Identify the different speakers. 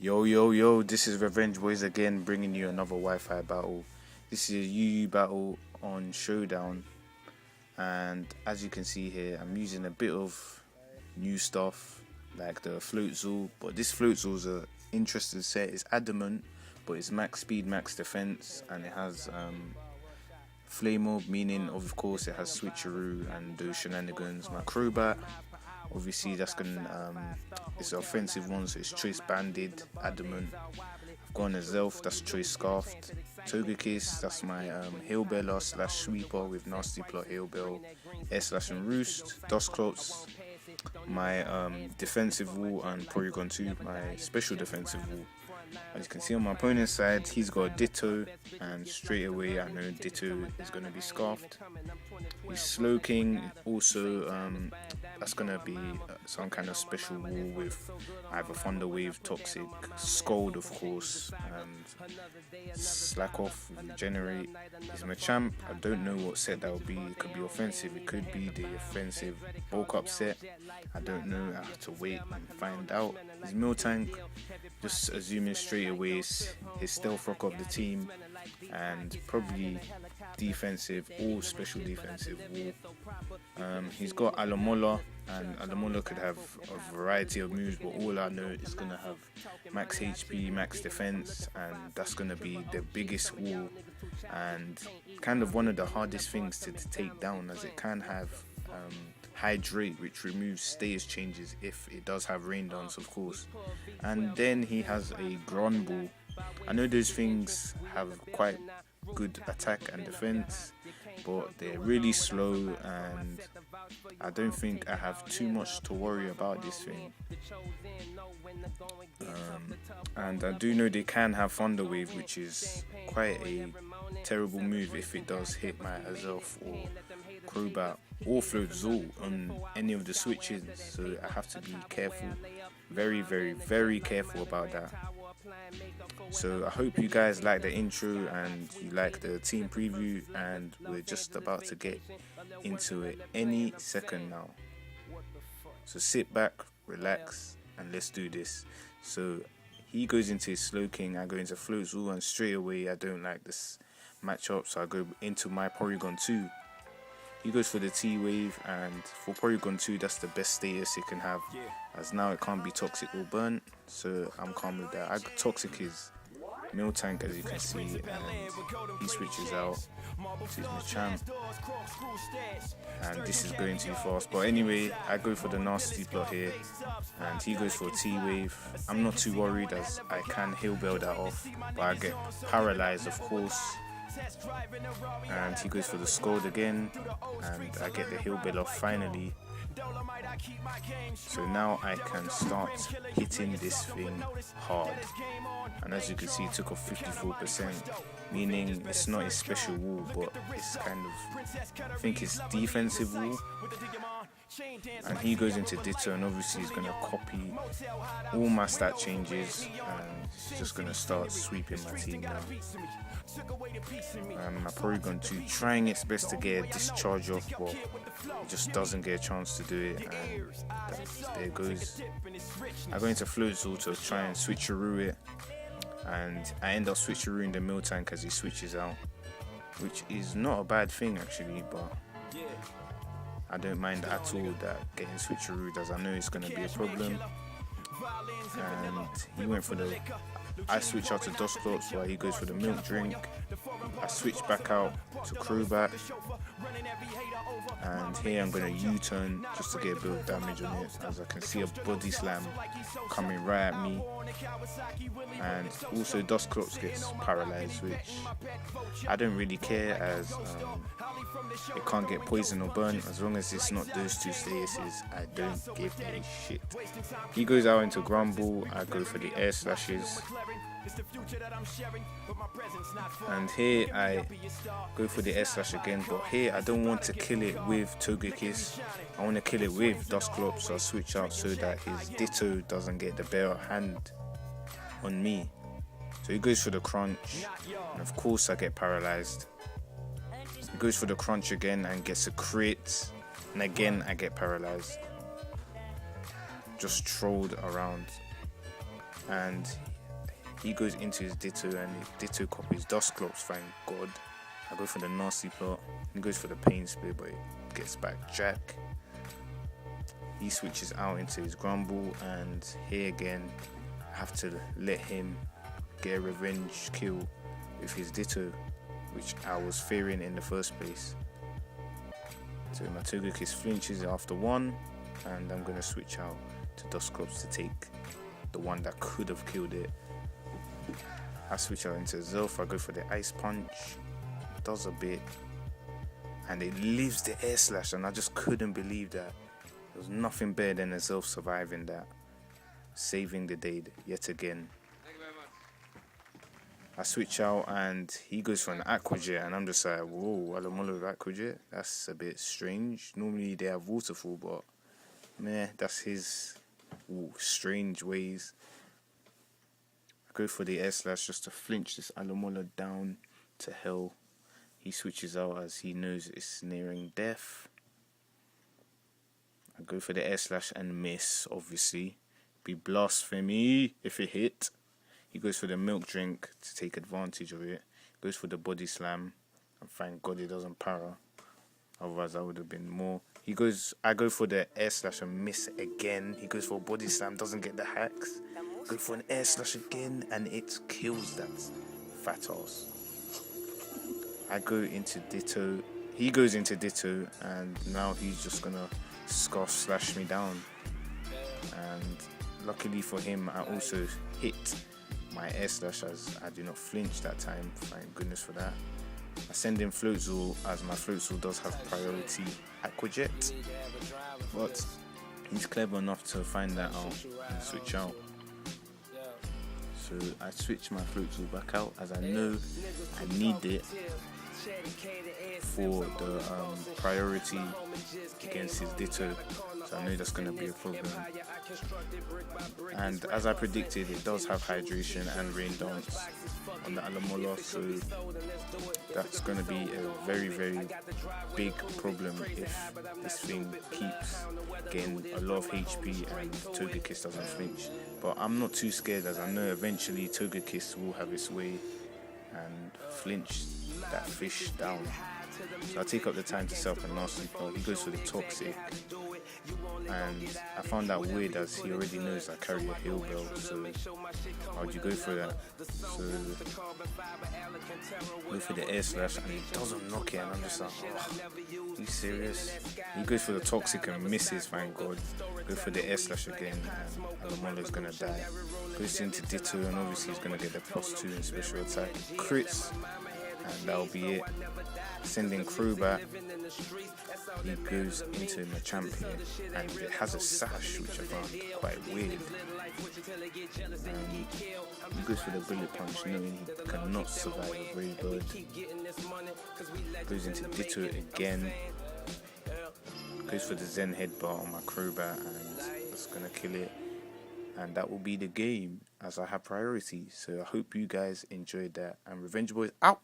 Speaker 1: Yo, this is Revengeboyz again, bringing you another Wi-Fi battle. This is a UU battle on Showdown, and as you can see here, I'm using a bit of new stuff like the float Zool, but this float Zool is an interesting set. It's adamant, but it's max speed, max defense, and it has flame orb, meaning of course it has switcheroo and those shenanigans. My crowbat, obviously that's gonna it's an offensive one, so it's choice banded, adamant. I've gone a Zelf, that's choice scarfed. Togekiss, that's my Hailbeller slash sweeper with nasty plot Hailbell, air slash and roost. Dustclops, my defensive wall, and Porygon 2, my special defensive wall. As you can see on my opponent's side, he's got a Ditto, and straight away I know Ditto is going to be scarfed. He's Slowking, also that's going to be some kind of special wall with either Thunder Wave, Toxic, Scold of course, and Slack Off, Regenerate. He's Machamp, I don't know what set that will be. It could be offensive, it could be the offensive bulk up set, I don't know, I have to wait and find out. He's Miltank, just assuming straight away his stealth rock of the team, and probably defensive or special defensive wall. He's got Alamola, and Alamola could have a variety of moves, but all I know is gonna have max HP, max defense, and that's gonna be the biggest wall and kind of one of the hardest things to take down, as it can have Hydrate, which removes status changes if it does have rain dance of course. And then he has a Grunball. I know those things have quite good attack and defense, but they're really slow, and I don't think I have too much to worry about this thing. And I do know they can have Thunder Wave, which is quite a terrible move if it does hit my Azelf or Crobat or Float Zool on any of the switches, so I have to be careful, very careful about that. So I hope you guys like the intro and you like the team preview, and we're just about to get into it any second now. So sit back, relax, and let's do this. So he goes into his Slowking, I go into Float Zool, and straight away I don't like this matchup, so I go into my Porygon 2. He goes for the T-Wave, and for Porygon 2 that's the best status it can have, as now it can't be Toxic or Burnt, so I'm calm with that. Toxic is Miltank, as you can see, and he switches out to his Machamp, and this is going too fast. But anyway, I go for the nasty plot here, and he goes for a T-Wave. I'm not too worried, as I can Hailbell that off, but I get paralyzed of course. And he goes for the Scold again, and I get the Hailbell off finally. So now I can start hitting this thing hard, and as you can see it took off 54%, meaning it's not a special wall, but it's kind of, I think it's defensive wall. And he goes into Ditto, and obviously he's going to copy all my stat changes, and he's just going to start sweeping my team now. My Porygon 2 trying its best to get a discharge off, but it just doesn't get a chance to do it, and there it goes. I go into Float Zool to try and switcheroo it, and I end up switcherooing the Miltank as he switches out, which is not a bad thing actually, but I don't mind at all that getting switcherooed, as I know it's going to be a problem. And he went for the, I switch out to Dustclops while he goes for the Milk Drink. I switch back out to Crobat, and here I'm going to U-turn just to get a bit of damage on it, as I can see a Body Slam coming right at me. And also Dustclops gets paralyzed, which I don't really care, as it can't get poison or burn. As long as it's not those two statuses, I don't give a shit. He goes out into Grumble, I go for the Air Slashes, and here I go for the Air Slash again, but here I don't want to kill it with Togekiss, I want to kill it with Dustclops, so I switch out so that his Ditto doesn't get the better hand on me. So he goes for the Crunch, and of course I get paralyzed. He goes for the Crunch again and gets a crit, and again I get paralyzed. Just trolled around, and He goes into his Ditto and his Ditto copies Dustclops, thank God. I go for the nasty plot. He goes for the pain split, but it gets back Jack. He switches out into his Grumble, and here again I have to let him get a revenge kill with his Ditto, which I was fearing in the first place. So my Togekiss flinches after one, and I'm going to switch out to Dustclops to take the one that could have killed it. I switch out into Zelf, I go for the Ice Punch, it does a bit, and it leaves the Air Slash, and I just couldn't believe that. There was nothing better than a Zelf surviving that, saving the day yet again. I switch out and he goes for an Aqua Jet, and I'm just like, whoa, Alomola with Aqua Jet? That's a bit strange. Normally they have Waterfall, but meh, that's his strange ways. I go for the Air Slash just to flinch this Alomola down to hell. He switches out as he knows it's nearing death. I go for the Air Slash and miss, obviously. Be blasphemy if it hit. He goes for the Milk Drink to take advantage of it. Goes for the Body Slam, and thank God it doesn't para. Otherwise I would have been more. I go for the Air Slash and miss again. He goes for a Body Slam, doesn't get the hacks. Go for an Air Slash again, and it kills that fat ass. I go into Ditto. He goes into Ditto, and now he's just gonna Scarf Slash me down. And luckily for him, I also hit my Air Slash as I do not flinch that time. Thank goodness for that. I send in Floatzel as my Floatzel does have priority Aqua Jet, but he's clever enough to find that out and switch out. So I switch my Floatzel back out as I know I need it for the priority against his Ditto, so I know that's going to be a problem. And as I predicted, it does have Hydration and Rain Dance on the Alomola, so that's going to be a very, very big problem if this thing keeps getting a lot of HP and Togekiss doesn't flinch. But I'm not too scared, as I know eventually Togekiss will have its way and flinch that fish down. So I take up the time to set up a nasty plot. He goes for the Toxic, and I found that weird as he already knows I carry a Heal Bell, so how would you go for that? So go for the Air Slash and he doesn't knock it, and I'm just like, oh, are you serious? He goes for the Toxic and misses, thank God. Go for the Air Slash again, and Alomola's gonna die. Goes into Ditto, and obviously he's gonna get the +2 in special attack. Crits, and that'll be it. Sending Crobat, he goes into Machamp here, and it has a sash, which I found quite weird. He goes for the Bullet Punch, knowing he cannot survive a Brave Bird. Goes into Ditto again. Goes for the Zen Headbutt on my Crobat, and that's gonna kill it. And that will be the game, as I have priority. So I hope you guys enjoyed that. And Revengeboyz out.